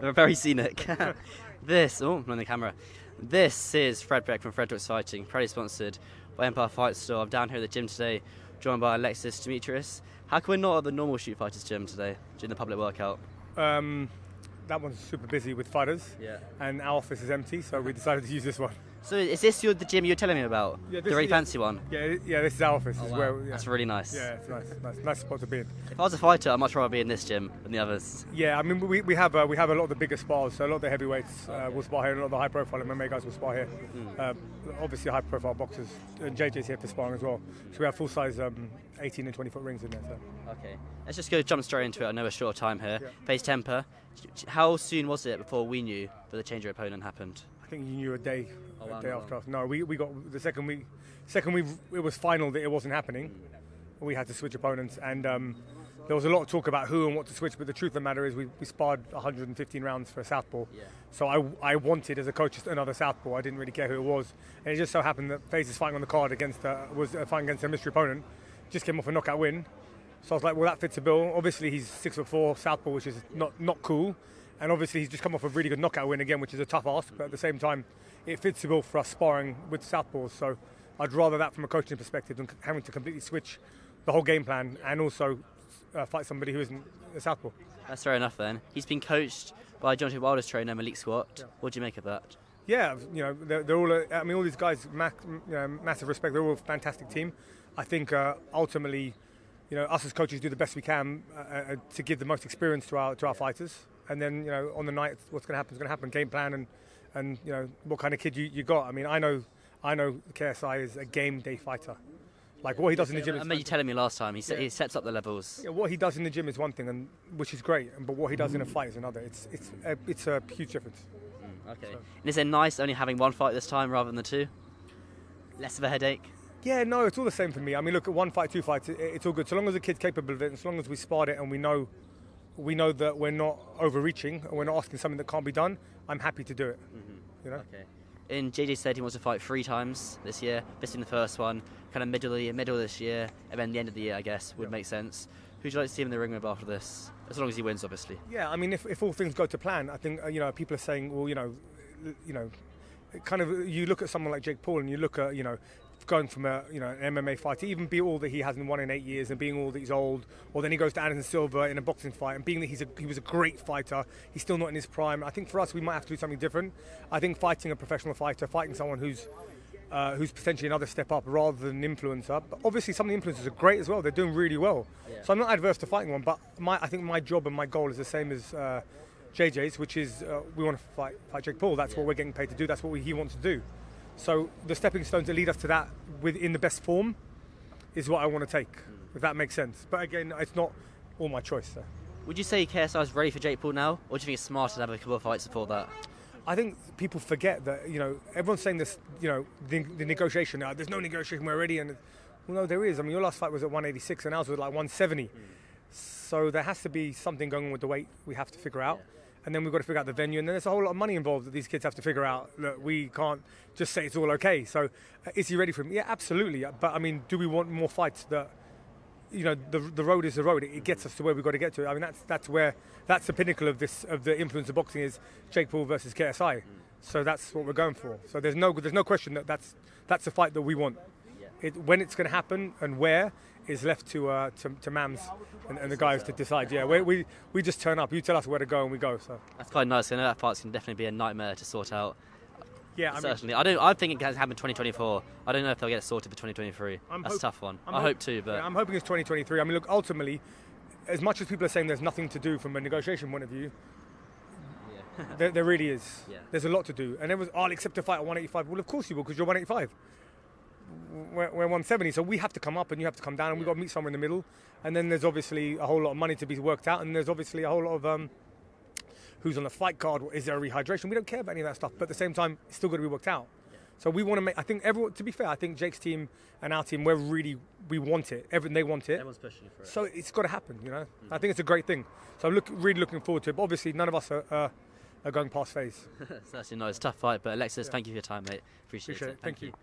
They're very scenic. I'm on the camera. This is Fred Beck from Fred Beck's Fighting, proudly sponsored by Empire Fight Store. I'm down here at the gym today, joined by Alexis, Demetrius. How come we're not at the normal Shoot Fighters gym today, during the public workout? That one's super busy with fighters, and our office is empty, so we decided to use this one. So is this the gym you were telling me about? Yeah, the really fancy one? Yeah, this is our office. Oh, is wow. where, That's really nice. Yeah, it's nice spot to be in. If I was a fighter, I'd much rather be in this gym than the others. Yeah, I mean we have a lot of the bigger spars, so a lot of the heavyweights will spar here, and a lot of the high profile MMA guys will spar here. Obviously high profile boxers, and JJ's here for sparring as well. So we have full size 18 and 20 foot rings in there. So. Okay, let's just jump straight into it. I know we're short of time here. Yeah. Face temper. How soon was it before we knew that the change of opponent happened? I think you knew a day No. after us. No, we got the second we it was final that it wasn't happening. We had to switch opponents, and there was a lot of talk about who and what to switch. But the truth of the matter is, we sparred 115 rounds for a southpaw. Yeah. So I wanted as a coach another southpaw. I didn't really care who it was, and it just so happened that FaZe's fighting on the card was fighting against a mystery opponent. Just came off a knockout win. So I was like, well, that fits the bill. Obviously, he's 6'4", southpaw, which is not cool. And obviously, he's just come off a really good knockout win again, which is a tough ask. But at the same time, it fits the bill for us sparring with southpaws. So I'd rather that from a coaching perspective than having to completely switch the whole game plan and also fight somebody who isn't a southpaw. That's fair enough then. He's been coached by Deontay Wilder's trainer, Malik Smith. Yeah. What do you make of that? Yeah, they're all. I mean, all these guys, massive respect. They're all a fantastic team. I think ultimately, us as coaches do the best we can to give the most experience to our fighters. And then, on the night, what's going to happen is going to happen. Game plan and what kind of kid you got. I mean, I know KSI is a game day fighter. Like what he does in the gym. I remember you telling me last time. He sets up the levels. Yeah, what he does in the gym is one thing, and which is great. But what he does in a fight is another. It's a huge difference. Okay. So. And is it nice only having one fight this time rather than the two? Less of a headache? Yeah, no, it's all the same for me. I mean, look, at one fight, two fights, it's all good. So long as the kid's capable of it, and as long as we sparred it and we know that we're not overreaching and we're not asking something that can't be done, I'm happy to do it. Okay. And JJ said he wants to fight 3 times this year, missing the first one, kind of middle of this year, and then the end of the year, I guess, would make sense. Who'd you like to see him in the ring with after this? As long as he wins, obviously. Yeah, I mean, if all things go to plan, I think, people are saying, well, kind of, you look at someone like Jake Paul and you look at, going from an MMA fighter, even be all that he hasn't won in 8 years and being all that he's old, or then he goes to Anderson Silva in a boxing fight and being that he was a great fighter, he's still not in his prime. I think for us we might have to do something different. I think fighting a professional fighter, fighting someone who's potentially another step up rather than an influencer. But obviously some of the influencers are great as well, they're doing really well. Yeah. So I'm not adverse to fighting one, but I think my job and my goal is the same as JJ's, which is we want to fight Jake Paul. That's what we're getting paid to do, that's what he wants to do. So the stepping stones that lead us to that in the best form is what I want to take, if that makes sense. But again, it's not all my choice. So. Would you say KSI is ready for Jake Paul now, or do you think it's smarter to have a couple of fights before that? I think people forget that, everyone's saying this, the negotiation, there's no negotiation, we're ready. And well, no, there is. I mean, your last fight was at 186 and ours was like 170. So there has to be something going on with the weight we have to figure out. Yeah. And then we've got to figure out the venue, and then there's a whole lot of money involved that these kids have to figure out. Look, we can't just say it's all okay. So, is he ready for him? Yeah, absolutely. But I mean, do we want more fights? That the road is the road. It gets us to where we've got to get to. I mean, that's the pinnacle of the influencer boxing is Jake Paul versus KSI. So that's what we're going for. So there's no question that's the fight that we want. When it's going to happen and where is left to Mams and the guys to decide. Yeah, we just turn up. You tell us where to go and we go. So that's quite nice. I know that part's going to definitely be a nightmare to sort out. Yeah, certainly. I think it can happen 2024. I don't know if they'll get it sorted for 2023. That's a tough one. I hope too, but I'm hoping it's 2023. I mean, look, ultimately, as much as people are saying there's nothing to do from a negotiation point of view. There really is. Yeah. There's a lot to do. And everyone's, I'll accept a fight at 185. Well, of course you will, because you're 185. We're 170, so we have to come up and you have to come down, and we've got to meet somewhere in the middle. And then there's obviously a whole lot of money to be worked out, and there's obviously a whole lot of who's on the fight card, is there a rehydration? We don't care about any of that stuff, but at the same time, it's still got to be worked out. Yeah. So we want to make, I think everyone, to be fair, I think Jake's team and our team, we want it. They want it. Everyone's pushing you for it. So it's got to happen, I think it's a great thing. So I'm really looking forward to it. But obviously, none of us are going past FaZe. It's actually not. It's a tough fight, but Alexis, thank you for your time, mate. Appreciate it. Thank you.